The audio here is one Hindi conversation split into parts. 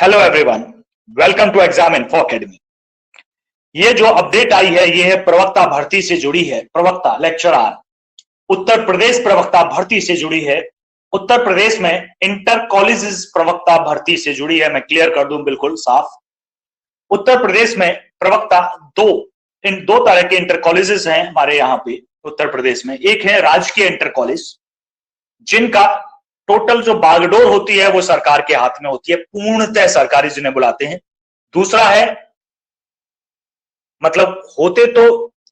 Hello everyone, welcome to exam info academy. ये जो अपडेट आई है ये है प्रवक्ता भर्ती से जुड़ी है। प्रवक्ता लेक्चरर उत्तर प्रदेश प्रवक्ता भर्ती से जुड़ी है। उत्तर प्रदेश में इंटर कॉलेजेस प्रवक्ता भर्ती से जुड़ी है। मैं क्लियर कर दूं बिल्कुल साफ। उत्तर प्रदेश में प्रवक्ता इन दो तरह के इंटर कॉलेजेस हैं हमारे यहाँ पे उत्तर प्रदेश में। एक है राजकीय इंटर कॉलेज, जिनका टोटल जो बागडोर होती है वो सरकार के हाथ में होती है, पूर्णतः सरकारी जिन्हें बुलाते हैं। दूसरा है, मतलब होते तो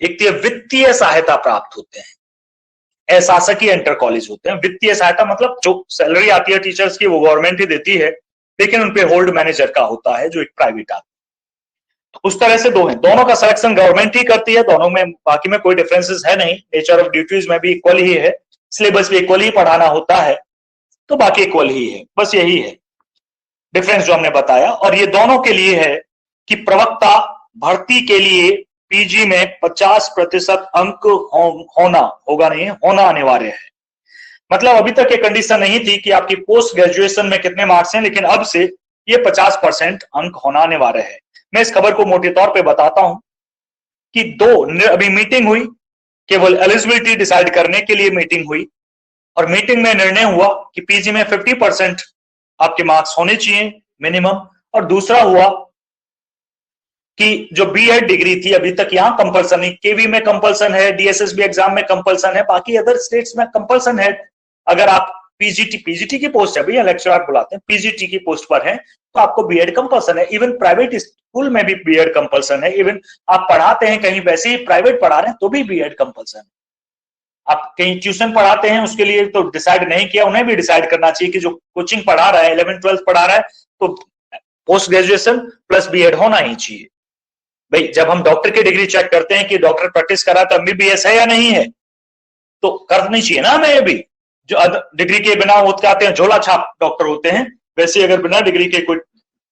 एक वित्तीय सहायता प्राप्त होते हैं, अशासकीय इंटर कॉलेज होते हैं। वित्तीय सहायता मतलब जो सैलरी आती है टीचर्स की वो गवर्नमेंट ही देती है, लेकिन उनपे होल्ड मैनेजर का होता है जो एक प्राइवेट आदमी। तो उस तरह से दो हैं, दोनों का सिलेक्शन गवर्नमेंट ही करती है। दोनों में बाकी में कोई डिफरेंसेस है नहीं, नेचर ऑफ ड्यूटीज में भी इक्वल ही है, सिलेबस भी इक्वल ही पढ़ाना होता है, तो बाकी इक्वल ही है। बस यही है डिफरेंस जो हमने बताया। और ये दोनों के लिए है कि प्रवक्ता भर्ती के लिए पीजी में 50% अंक होना अनिवार्य है। मतलब अभी तक ये कंडीशन नहीं थी कि आपकी पोस्ट ग्रेजुएशन में कितने मार्क्स हैं, लेकिन अब से ये 50% अंक होना अनिवार्य है। मैं इस खबर को मोटे तौर पे बताता हूं कि अभी मीटिंग हुई, केवल एलिजिबिलिटी डिसाइड करने के लिए मीटिंग हुई, और मीटिंग में निर्णय हुआ कि पीजी में 50% आपके मार्क्स होने चाहिए मिनिमम। और दूसरा हुआ कि जो बीएड डिग्री थी अभी तक यहां कंपल्सन है, केवी में कंपल्सन है, डीएसएसबी एग्जाम में कंपल्सन है, बाकी अदर स्टेट्स में कंपल्सन है। अगर आप पीजीटी की पोस्ट है, भैया लेक्चरर बुलाते हैं, पीजीटी की पोस्ट पर है तो आपको बीएड कंपल्सन है। इवन प्राइवेट स्कूल में भी बीएड कंपल्सन है। इवन आप पढ़ाते हैं कहीं वैसे ही प्राइवेट पढ़ा रहे हैं तो भी बीएड कंपल्सन है। आप कहीं ट्यूशन पढ़ाते हैं उसके लिए तो डिसाइड नहीं किया, उन्हें भी डिसाइड करना चाहिए कि जो कोचिंग पढ़ा रहा है 11th-12th पढ़ा रहा है तो पोस्ट ग्रेजुएशन प्लस बीएड होना ही चाहिए। भाई जब हम डॉक्टर की डिग्री चेक करते हैं कि डॉक्टर प्रैक्टिस कर रहा है तो एमबीबीएस है या नहीं है, तो करनी चाहिए ना हमें भी। जो डिग्री के बिना होते आते हैं झोला छाप डॉक्टर होते हैं, वैसे अगर बिना डिग्री के कोई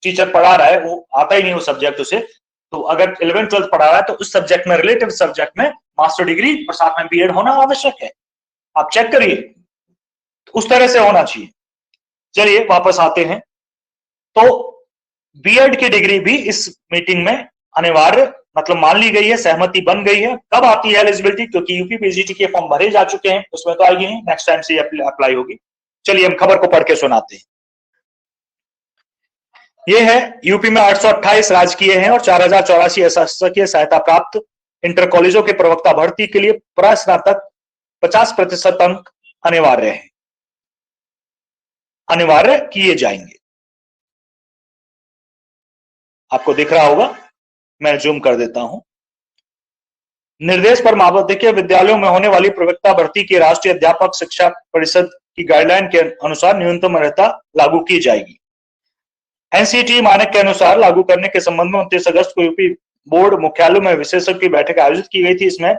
टीचर पढ़ा रहा है, वो आता ही नहीं वो सब्जेक्ट उसे, तो अगर 11th-12th पढ़ा रहा है तो उस सब्जेक्ट में, रिलेटिव सब्जेक्ट में मास्टर डिग्री और साथ में बीएड होना आवश्यक है। आप चेक करिए, तो उस तरह से होना चाहिए। चलिए वापस आते हैं। तो बीएड की डिग्री भी इस मीटिंग में अनिवार्य मतलब मान ली गई है, सहमति बन गई है। कब आती है एलिजिबिलिटी, क्योंकि यूपी पीजीटी के फॉर्म भरे जा चुके हैं, उसमें तो आएगी नहीं, नेक्स्ट टाइम से अप्लाई होगी। चलिए हम खबर को पढ़ के सुनाते हैं। ये है यूपी में 828 राजकीय हैं और 4084 अशासकीय सहायता प्राप्त इंटर कॉलेजों के प्रवक्ता भर्ती के लिए प्रस्नातक 50% अंक अनिवार्य है, अनिवार्य किए जाएंगे। आपको दिख रहा होगा, मैं जूम कर देता हूं। निर्देश पर महाविद्यालय विद्यालयों में होने वाली प्रवक्ता भर्ती की राष्ट्रीय अध्यापक शिक्षा परिषद की गाइडलाइन के अनुसार न्यूनतम अर्हता लागू की जाएगी। एनसीटी मानक के अनुसार लागू करने के संबंध में 29 अगस्त को यूपी बोर्ड मुख्यालय में विशेषज्ञ की बैठक आयोजित की गई थी। इसमें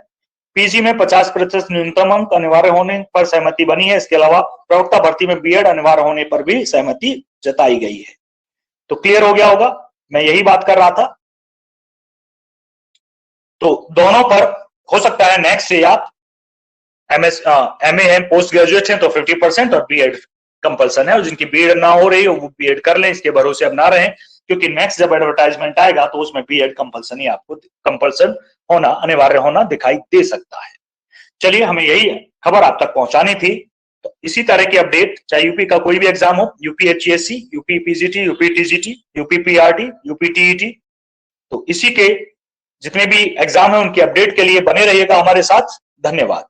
पीजी में 50% न्यूनतम अंक अनिवार्य होने पर सहमति बनी है। इसके अलावा प्रवक्ता भर्ती में बीएड अनिवार्य होने पर भी सहमति जताई गई है। तो क्लियर हो गया होगा, मैं यही बात कर रहा था। तो दोनों पर हो सकता है नेक्स्ट से आप एमए है, पोस्ट ग्रेजुएट हैं तो 50% और बीएड कंपल्सन है, और जिनकी बीएड ना हो रही हो वो बीएड कर लें, इसके भरोसे अब ना रहें, क्योंकि नेक्स्ट जब एडवर्टाइजमेंट आएगा तो उसमें बीएड कंपल्सन ही आपको कंपल्सन होना, अनिवार्य होना दिखाई दे सकता है। चलिए हमें यही खबर आप तक पहुंचानी थी। तो इसी तरह की अपडेट चाहे यूपी का कोई भी एग्जाम हो, UP HESC, UP PGT, UP TGT, UP PRT, UP TET, तो इसी के जितने भी एग्जाम है उनकी अपडेट के लिए बने रहिएगा हमारे साथ। धन्यवाद।